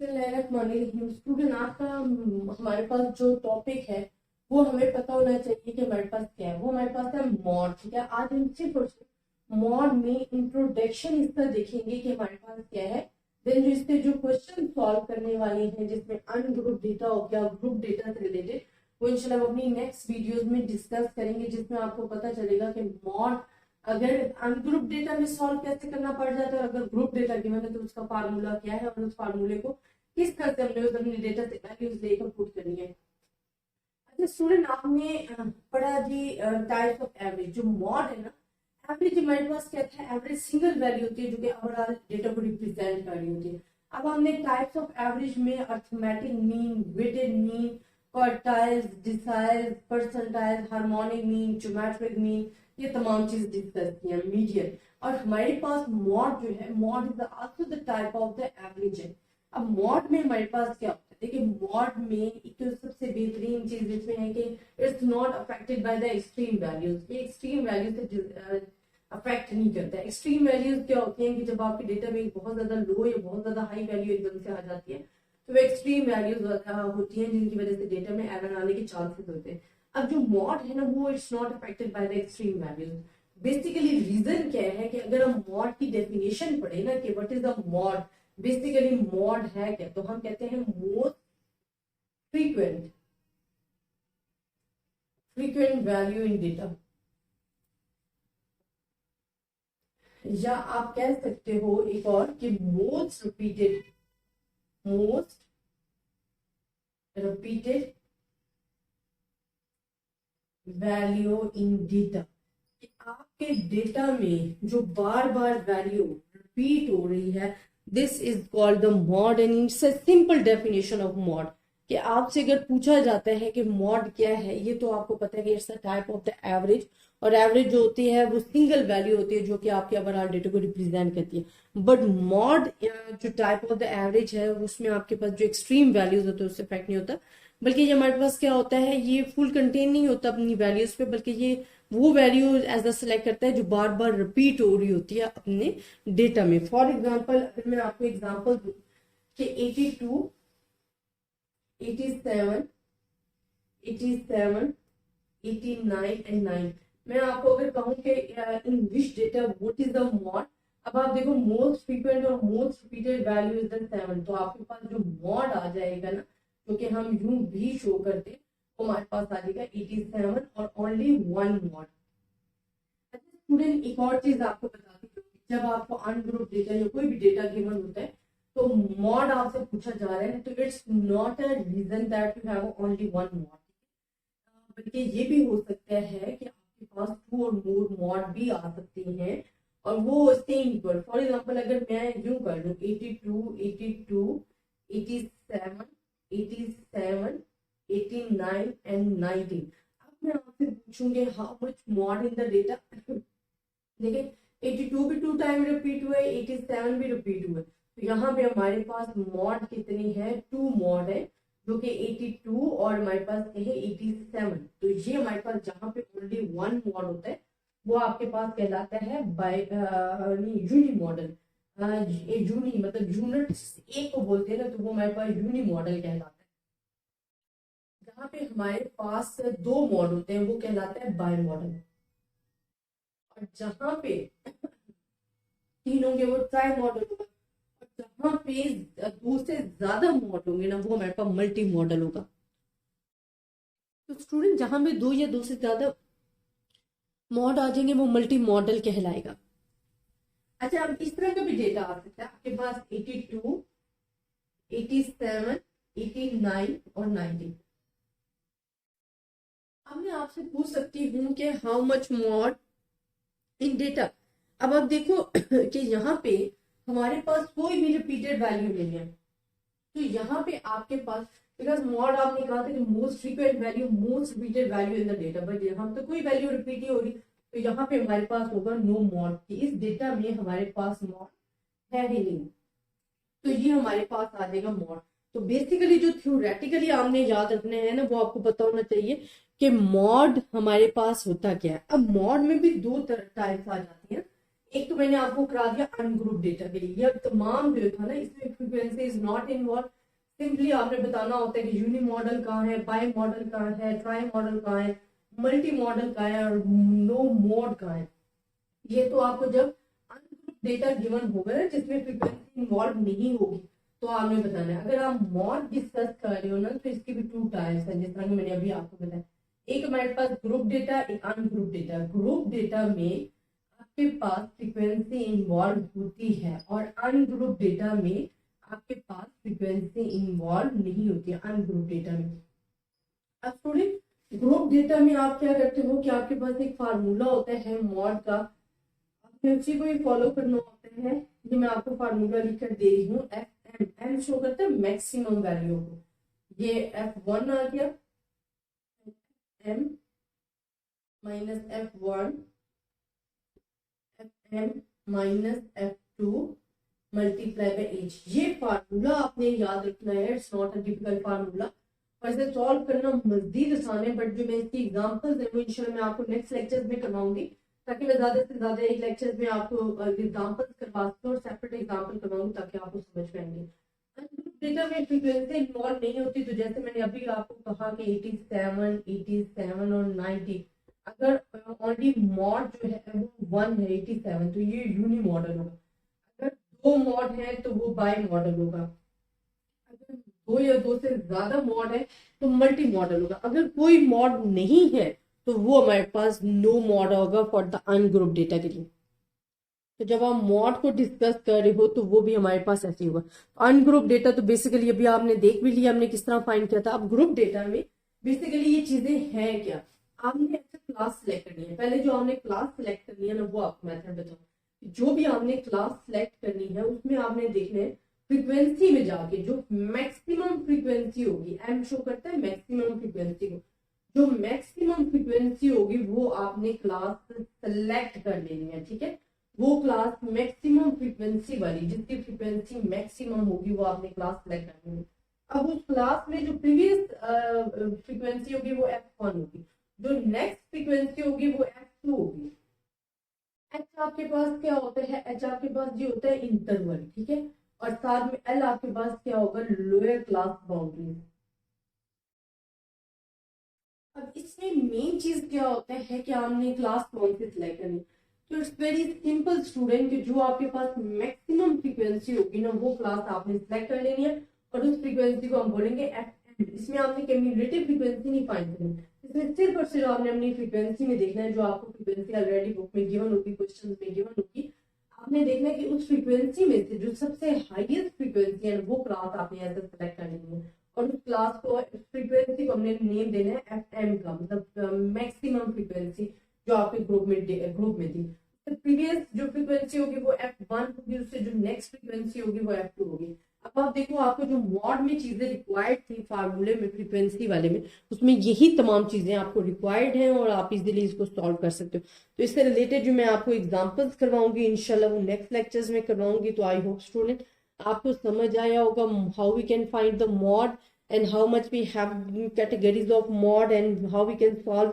Student आपका हमारे पास जो टॉपिक है वो हमें पता होना चाहिए कि हमारे पास क्या है। वो हमारे पास है मॉड। ठीक है, आज हम सिर्फ मॉड में इंट्रोडक्शन इसका देखेंगे कि हमारे पास क्या है। देन जो इससे जो क्वेश्चन सॉल्व करने वाले हैं जिसमें अनग्रुप डेटा हो गया, ग्रुप डेटा से रिलेटेड, वो इंशाल्लाह हम अपनी नेक्स्ट वीडियोस में डिस्कस करेंगे, जिसमें आपको पता चलेगा कि मॉड अगर अनग्रुप डेटा में सॉल्व कैसे करना पड़ जाता है और अगर ग्रुप डेटा गिवन है तो उसका फार्मूला क्या है और उस फार्मूले को किस तरह से हमने उस अपने डेटा से वैल्यूज लेकर पुट करनी है। अच्छा स्टूडेंट, आपने पढ़ा जी टाइप्स ऑफ एवरेज। जो मॉड है ना, एवरेज हमारे पास क्या था, एवरेज सिंगल वैल्यू होती है जो कि ओवरऑल डेटा को रिप्रेजेंट कर रही होती है। अब हमने टाइप्स ऑफ एवरेज में arithmetic mean, weighted mean, quartiles, deciles, percentiles, harmonic mean, geometric mean, ये तमाम चीज डिस्कस की है, मीडियन। और हमारे पास मॉड जो है, mod is also the type of the average है। अब मॉड में हमारे पास क्या होता है, देखिए मॉड में एक तो सबसे बेहतरीन चीज इसमें है कि it's not affected by the extreme values. ये एक्सट्रीम वैल्यूज से अफेक्ट नहीं करता है। एक्सट्रीम वैल्यूज क्या होती हैं कि जब आपके डेटा में बहुत ज्यादा लो या बहुत ज्यादा हाई वैल्यू एकदम से आ जाती है तो वो एक्सट्रीम वैल्यूज होती हैं जिनकी वजह से डेटा में एरर आने के चांसेस होते हैं। अब जो मॉड है ना, वो it's not affected by the extreme values. Basically reason क्या है कि अगर हम मॉड की डेफिनेशन पढ़े ना कि what is the mod, basically mod है क्या, तो हम कहते हैं most frequent value in data, या आप कह सकते हो एक और कि most repeated value in data. आपके डेटा में जो बार बार वैल्यू रिपीट हो रही है, this is called the mod. And it's a simple definition of mod कि आपसे अगर पूछा जाता है कि मॉड क्या है, ये तो आपको पता है कि it's a type of the average. और एवरेज जो होती है वो सिंगल वैल्यू होती है जो कि आपके ओवरऑल डेटा को रिप्रेजेंट करती है। बट मॉड जो टाइप ऑफ द एवरेज है उसमें आपके पास जो एक्सट्रीम वैल्यूज होते हैं उससे इफेक्ट नहीं होता, बल्कि ये हमारे पास क्या होता है, ये फुल कंटेन नहीं होता अपनी वैल्यूज पे, बल्कि ये वो वैल्यू एज अ सिलेक्ट करता है जो बार बार रिपीट हो रही होती है अपने डेटा में। फॉर एग्जाम्पल, अगर मैं आपको एग्जाम्पल दूं कि 82, 87, 87, 89 एंड 9, मैं आपको अगर कहूं कि in which data what is the mode, अब आप देखो मोस्ट फ्रीक्वेंट और most repeated value is the 7, तो आपके पास जो मॉड आ जाएगा ना, जो कि हम यूं भी शो करते, तो हमारे पास आ जाएगा 87 और ओनली वन मॉड। स्टूडेंट, एक और चीज आपको बताती हूँ, जब आपको अनग्रुप डेटा या कोई भी डेटा गिवन होता है तो मॉड आपसे पूछा जा रहा है, तो it's not a reason that you have only one mode, बल्कि ये भी हो सकता है कि आपके पास 2 और मोर मॉड भी आ सकते हैं और वो सेम इक्वल। फॉर एग्जांपल, अगर मैं यूं कर लूं 82, 82, 87, 87, 89 एंड 90, अब मैं आपसे पूछूंगी how much mod in the data. देखिए 82 भी 2 टाइम रिपीट हुए, 87 भी रिपीट हुए, तो यहाँ पे हमारे पास मॉड कितनी है, 2 मॉड है, जो कि 82 और हमारे पास है 87। तो ये हमारे पास जहाँ पे ओनली वन मॉड होता है वो आपके पास कहलाता है बाय यूनि मॉडल। यूनि मतलब यूनिट एक को बोलते हैं ना, तो वो हमारे पास यूनि मॉडल कहलाता है। जहाँ पे हमारे पास 2 मॉड होते हैं वो कहलाता है बाय मॉडल, और जहाँ पे 3 होंगे वो ट्राई मॉडल होगा, और जहाँ पे 2 से ज्यादा मॉड होंगे ना वो हमारे पास मल्टी मॉडल होगा। तो स्टूडेंट, जहां पे 2 या 2 से ज्यादा मॉड आ जाएंगे वो मल्टी मॉडल कहलाएगा। अच्छा, अब इस तरह का भी डेटा आ सकता है आपके पास 82, 87, 89 और 90। अब मैं आपसे पूछ सकती हूँ कि how much mod in data. अब आप देखो कि यहाँ पे हमारे पास कोई भी रिपीटेड वैल्यू नहीं है, तो यहाँ पे आपके पास, बिकॉज मॉड आपने कहा था कि most frequent value, most repeated value in the data, but यहाँ तो कोई वैल्यू रिपीट नहीं हो रही, तो यहाँ पे हमारे पास होगा नो मॉड, कि इस डेटा में हमारे पास मॉड है ही नहीं, तो ये हमारे पास आ जाएगा मॉड। तो बेसिकली जो थ्योरेटिकली आपने याद रखना है ना, वो आपको पता होना चाहिए कि मॉड हमारे पास होता क्या है। अब मॉड में भी 2 टाइप्स आ जाती हैं। एक तो मैंने आपको करा दिया अनग्रुप डेटा के लिए, यह तमाम जो था ना इसमें frequency is not involve. Simply आपने बताना होता है कि यूनि मॉडल कहाँ है, बाई मॉडल कहाँ है, ट्राई मॉडल कहाँ है, मल्टी मॉडल कहाँ है और नो मोड कहाँ है। ये तो आपको जब अनग्रुप डेटा गिवन होगा ना जिसमें फ्रीक्वेंसी इन्वॉल्व नहीं होगी तो आपने बताना है। अगर आप मॉड डिस्कस कर रहे हो ना तो इसके भी 2 टाइप्स हैं, जिस तरह कि मैंने अभी आपको बताया। एक हमारे पास ग्रुप डेटा, एक अनग्रुप डेटा। ग्रुप डेटा में आपके पास फ्रीक्वेंसी इन्वॉल्व होती है और अनग्रुप डेटा में आपके पास फ्रीक्वेंसी इन्वॉल्व नहीं होती है, अनग्रुप डेटा में। अब थोड़ी ग्रुप डेटा में आप क्या करते हो कि आपके पास एक फार्मूला होता है मॉड का, आपने उसी को ही फॉलो करना होता है। ये मैं आपको फार्मूला लिखकर दे रही हूँ, एफ एम। एम शो करता है मैक्सिमम वैल्यू को, ये F1 आ गया, M minus F1 FM minus F2 multiply by H. ये फार्मूला आपने याद रखना है, it's not a difficult formula और इसे सॉल्व करना मजीद आसान है। बट जो मैं इसकी एग्जांपल्स है वो इंशाल्लाह मैं आपको नेक्स्ट लेक्चर्स में करवाऊंगी, ताकि मैं ज्यादा से ज्यादा एक लेक्चर्स में आपको एग्जांपल्स करवा सकूं और सेपरेट एग्जांपल करवाऊंगी ताकि आपको समझ में आएंगे। डेटा में फ्रीक्वेंसी इन्वॉल्व नहीं होती, तो जैसे मैंने अभी आपको कहा कि 87, 87 और 90, अगर ओनली मॉड जो है वो 1 है 87 तो ये यूनि मॉडल होगा। अगर 2 मॉड है तो वो बाई मॉडल होगा। अगर 2 या 2 से ज्यादा मॉड है तो मल्टी मॉडल होगा। अगर कोई मॉड नहीं है तो वो हमारे पास नो मॉड होगा फॉर द अनग्रुप डेटा के लिए। तो जब आप मॉड को डिस्कस कर रहे हो तो वो भी हमारे पास ऐसे होगा। अनग्रुप डेटा तो बेसिकली अभी आपने देख भी लिया हमने किस तरह फाइंड किया था। अब ग्रुप डेटा में बेसिकली ये चीजें हैं क्या, आपने अच्छा क्लास सिलेक्ट करनी है। पहले जो आपने क्लास सिलेक्ट करनी है ना वो आपको मेथड बताऊं। जो भी आपने क्लास सिलेक्ट करनी है उसमें आपने देखना है फ्रीक्वेंसी में जाके जो मैक्सिमम फ्रीक्वेंसी होगी, एम शो करता है मैक्सिमम फ्रीक्वेंसी को, जो मैक्सिमम फ्रीक्वेंसी होगी वो आपने क्लास सेलेक्ट कर लेनी है। ठीक है, वो क्लास मैक्सिमम फ्रीक्वेंसी वाली, जिसकी फ्रीक्वेंसी मैक्सिमम होगी वो आपने क्लास सेलेक्ट करनी है। अब उस क्लास में जो प्रीवियस फ्रीक्वेंसी होगी वो F1 होगी, जो नेक्स्ट फ्रीक्वेंसी होगी वो F2 होगी। एच आपके पास क्या होता है, एच आपके पास ये होता है इंटरवल। ठीक है, और साथ में एल आपके पास क्या होगा, लोअर क्लास बाउंड्रीज। अब इसमें मेन चीज क्या होता है कि आपने क्लास कौन सी सिलेक्ट करनी। तो इट्स वेरी सिंपल स्टूडेंट कि जो आपके पास मैक्सिमम फ्रीक्वेंसी होगी ना वो क्लास आपने सिलेक्ट कर लेनी है और उस फ्रीक्वेंसी को हम बोलेंगे FM। इसमें आपने क्यूमुलेटिव फ्रीक्वेंसी नहीं फाइंड करनी, इसमें सिर्फ और सिर्फ आपने अपनी फ्रीक्वेंसी में देखना है जो आपको फ्रीक्वेंसी ऑलरेडी बुक में गिवन होगी, क्वेश्चन में गिवन होगी। आपने देखना है कि उस फ्रीक्वेंसी में से जो सबसे हाईएस्ट फ्रीक्वेंसी है वो क्लास आपने ऐसे सेलेक्ट कर लेनी है और उस क्लास को, फ्रीक्वेंसी को हमने नेम देना है FM का, मतलब मैक्सिमम फ्रीक्वेंसी जो आपके ग्रुप में थी। तो प्रीवियस जो फ्रीक्वेंसी होगी वो F1 होगी, उससे जो नेक्स्ट फ्रीक्वेंसी होगी वो F2 होगी। अब आप देखो आपको जो मॉड में चीजें रिक्वायर्ड थी फार्मूले में फ्रीक्वेंसी वाले में, उसमें यही तमाम चीजें आपको रिक्वायर्ड हैं और आप इजीली इसको सॉल्व कर सकते हो। तो इससे रिलेटेड जो मैं आपको एग्जांपल्स करवाऊंगी इंशाल्लाह वो नेक्स्ट लेक्चर्स में करवाऊंगी। तो आई होप स्टूडेंट आपको समझ आया होगा how we can find the mode and how much we have categories of mod and how we can solve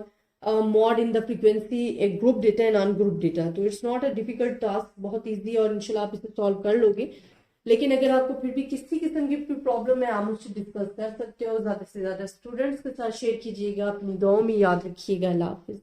mod in the frequency a group data and ungroup data। तो it's not a difficult task, बहुत easy और इंशाल्लाह आप इसे solve कर लोगे। लेकिन अगर आपको फिर भी किसी किस्म की प्रॉब्लम है आप मुझसे डिस्कस कर सकते हो। ज्यादा से ज्यादा स्टूडेंट्स के साथ शेयर कीजिएगा, अपनी दुआओं में याद रखिएगा। अल्लाह हाफिज।